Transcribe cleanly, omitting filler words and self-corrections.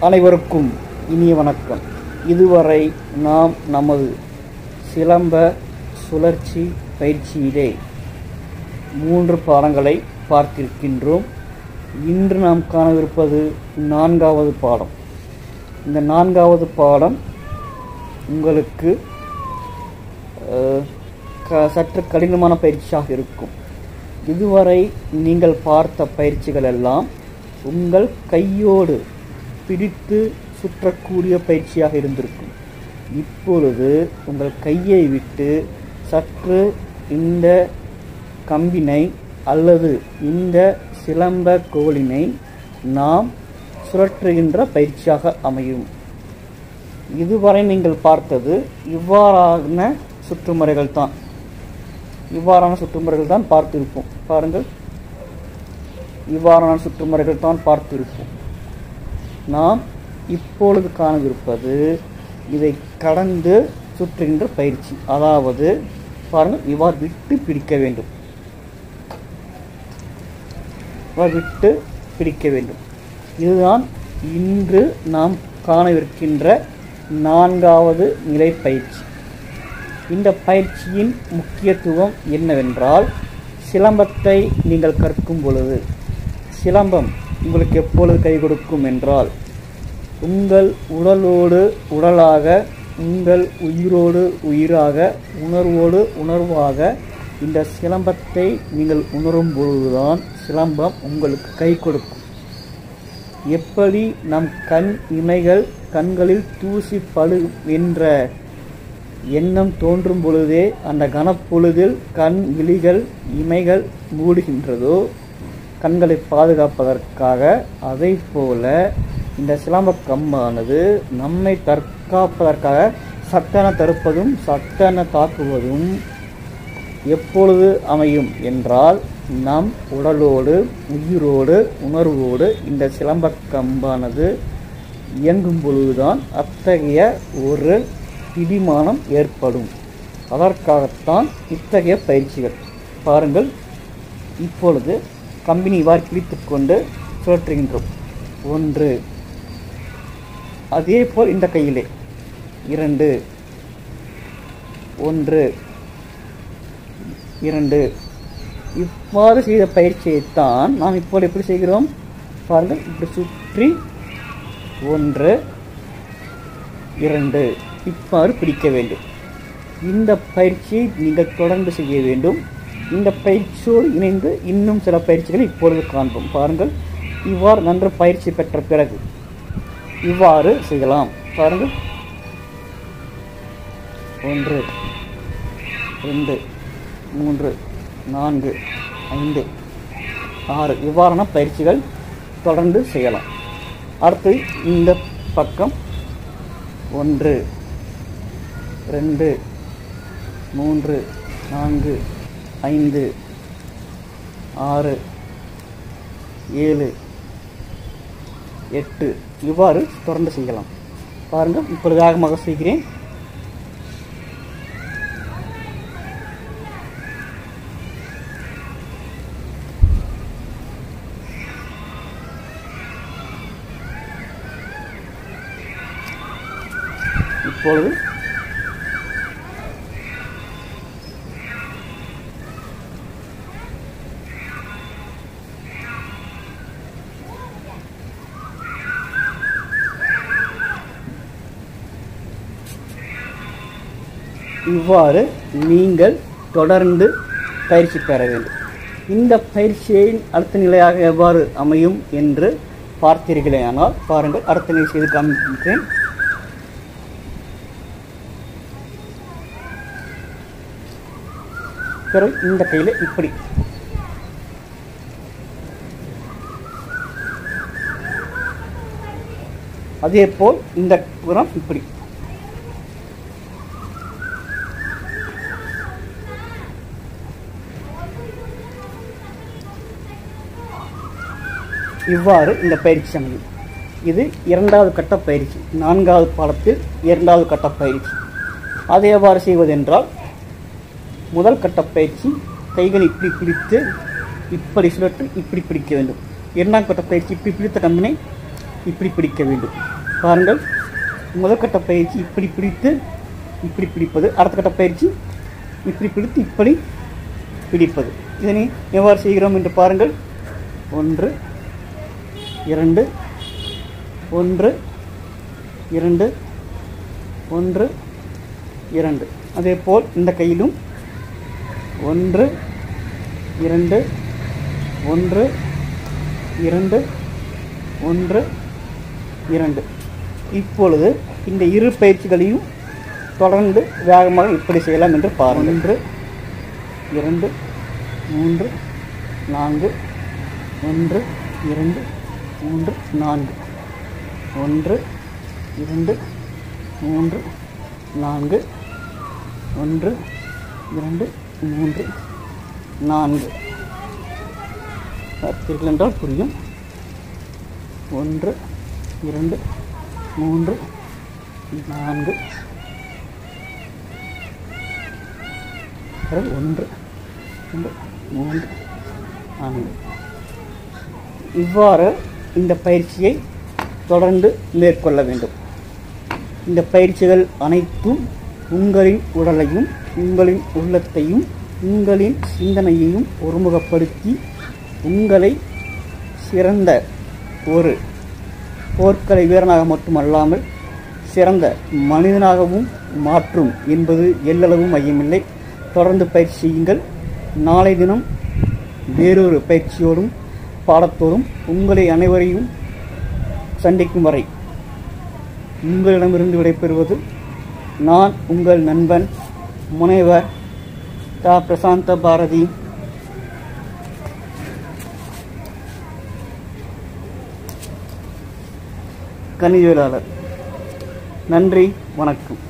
அனைவருக்கும் இனிய வணக்கம். இதுவரை நாம் நமது சிலம்ப சுழற்சி பயிற்சியிலே 3 பாடங்களை பார்த்திருக்கின்றோம். இன்று நாம் காணவிருப்பது 4வது பாடம். இந்த 4வது பாடம் உங்களுக்கு சற்று கடினமான பயிற்சியாக இருக்கும். இதுவரை நீங்கள் பார்த்த பயிற்சிகள் எல்லாம் உங்கள் கையோடு பிடித்து சுற்றக்கூடிய பயிற்சியாக இருந்திருக்கும். இப்பொழுது உங்கள் கையை விட்டு சற்று இந்த கம்பினை அல்லது இந்த சிலம்ப கோலினை நாம் சுழற்றுகின்ற பயிற்சியாக அமையும். இதுவரை நீங்கள் பார்த்தது இவ்வாறான சுற்றுமுறைகள் தான் பார்த்திருப்போம். பாருங்கள், இவ்வாறான சுற்றுமுறைகள் தான் பார்த்திருப்போம். நாம் இப்பொழுது காணவிருப்பது இதை கடந்து சுற்றுகின்ற பயிற்சி. அதாவது பாருங்கள், இவ்வாறு விட்டு பிடிக்க வேண்டும். இதுதான் இன்று நாம் காணவிருக்கின்ற 4வது நிலை பயிற்சி. இந்த பயிற்சியின் முக்கியத்துவம் என்னவென்றால், சிலம்பத்தை நீங்கள் கற்கும் பொழுது சிலம்பம் உங்களுக்கு எப்பொழுது கை கொடுக்கும் என்றால், உங்கள் உடலோடு உடலாக, உங்கள் உயிரோடு உயிராக, உணர்வோடு உணர்வாக இந்த சிலம்பத்தை நீங்கள் உணரும் பொழுதுதான் சிலம்பம் உங்களுக்கு கை கொடுக்கும். எப்படி நம் கண் இமைகள் கண்களில் தூசி படு என்ற எண்ணம் தோன்றும் பொழுதே அந்த கனப்பொழுதில் கண் விழிகள் இமைகள் மூடுகின்றதோ கண்களை பாதுகாப்பதற்காக, அதை போல இந்த சிலம்ப கம்பானது நம்மை தற்காப்பதற்காக சட்டென தடுப்பதும் சட்டென தாக்குவதும் எப்பொழுது அமையும் என்றால், நம் உடலோடு உயிரோடு உணர்வோடு இந்த சிலம்ப கம்பானது இயங்கும் பொழுதுதான் அத்தகைய ஒரு பிடிமானம் ஏற்படும். அதற்காகத்தான் இத்தகைய பயிற்சிகள். பாருங்கள், இப்பொழுது கம்பினி இவ்வாறு பிடித்துக்கொண்டு சுழற்றுகின்றோம். 1, அதே போல் இந்த கையிலே 2, 1, 2. இவ்வாறு செய்த பயிற்சியைத்தான் நாம் இப்போது எப்படி செய்கிறோம்? பாருங்கள், இப்படி சுற்றி 1, 2 இவ்வாறு பிடிக்க வேண்டும். இந்த பயிற்சியை நீங்கள் தொடர்ந்து செய்ய வேண்டும். இந்த பயிற்சியோடு இணைந்து இன்னும் சில பயிற்சிகளை இப்பொழுது காண்போம். பாருங்கள், இவ்வாறு நன்று பயிற்சி பெற்ற பிறகு இவ்வாறு செய்யலாம். பாருங்கள், 1, 2, 3, 4, 5, 6 இவ்வாறான பயிற்சிகள் தொடர்ந்து செய்யலாம். அடுத்து இந்த பக்கம் 1, 2, 3, 4, 5, 6, 7, 8 இவ்வாறு தொடர்ந்து செய்யலாம். பாருங்கள், இப்பொழுது வேகமாக செய்கிறேன். இப்பொழுது இவ்வாறு நீங்கள் தொடர்ந்து பயிற்சி பெற வேண்டும். இந்த பயிற்சியின் அடுத்த நிலையாக எவ்வாறு அமையும் என்று பார்த்தீர்களேயானால், பாருங்கள், அடுத்த நிலை செய்து காண்பிக்கிறேன். பிறகு இந்த கையில் இப்படி, அதே போல் இந்த புறம் இப்படி, இவ்வாறு இந்த பயிற்சி அமையும். இது 2வது கட்ட பயிற்சி. 4வது பாடத்தில் 2வது கட்ட பயிற்சி. அதை எவ்வாறு செய்வதென்றால், முதல் கட்ட பயிற்சி கைகளை இப்படி பிடித்து இப்படி சுழற்று இப்படி பிடிக்க வேண்டும். இரண்டாம் கட்ட பயிற்சி இப்படி பிடித்த கம்பினை இப்படி பிடிக்க வேண்டும். பாருங்கள், முதற்கட்ட பயிற்சி இப்படி பிடித்து இப்படி பிடிப்பது, அடுத்த கட்ட பயிற்சி இப்படி பிடித்து இப்படி பிடிப்பது. இதனை எவ்வாறு செய்கிறோம் என்று பாருங்கள். 1 2 1 2 1 2. அதே போல் இந்த கையிலும் 1 2 1 2 1 2. இப்பொழுது இந்த இரு பயிற்சிகளையும் தொடர்ந்து வேகமாக இப்படி செய்யலாம் என்று பாருங்கள். 1 2 3 4 1 2 3 4 1 2 3 4 1 2 3 4. பார்த்தீர்கள் என்றால் புரியும். 1 2 3 4 1 2 3 4. இவ்வாறு இந்த பயிற்சியை தொடர்ந்து மேற்கொள்ள வேண்டும். இந்த பயிற்சிகள் அனைத்தும் உங்களின் உடலையும் உங்களின் உள்ளத்தையும் உங்களின் சிந்தனையையும் ஒருமுகப்படுத்தி உங்களை சிறந்த ஒரு போர்க்கலை வீரனாக மட்டுமல்லாமல் சிறந்த மனிதனாகவும் மாற்றும் என்பது எல்லளவும் ஐயமில்லை. தொடர்ந்து பயிற்சி செய்யுங்கள். நாளை தினம் வேறொரு பயிற்சியோடும் பாடத்தோடும் உங்களை அனைவரையும் சந்திக்கும் வரை உங்களிடமிருந்து விடைபெறுவது நான் உங்கள் நண்பன் முனைவர் தா. பிரசாந்த பாரதி. கணிதவியலாளர். நன்றி, வணக்கம்.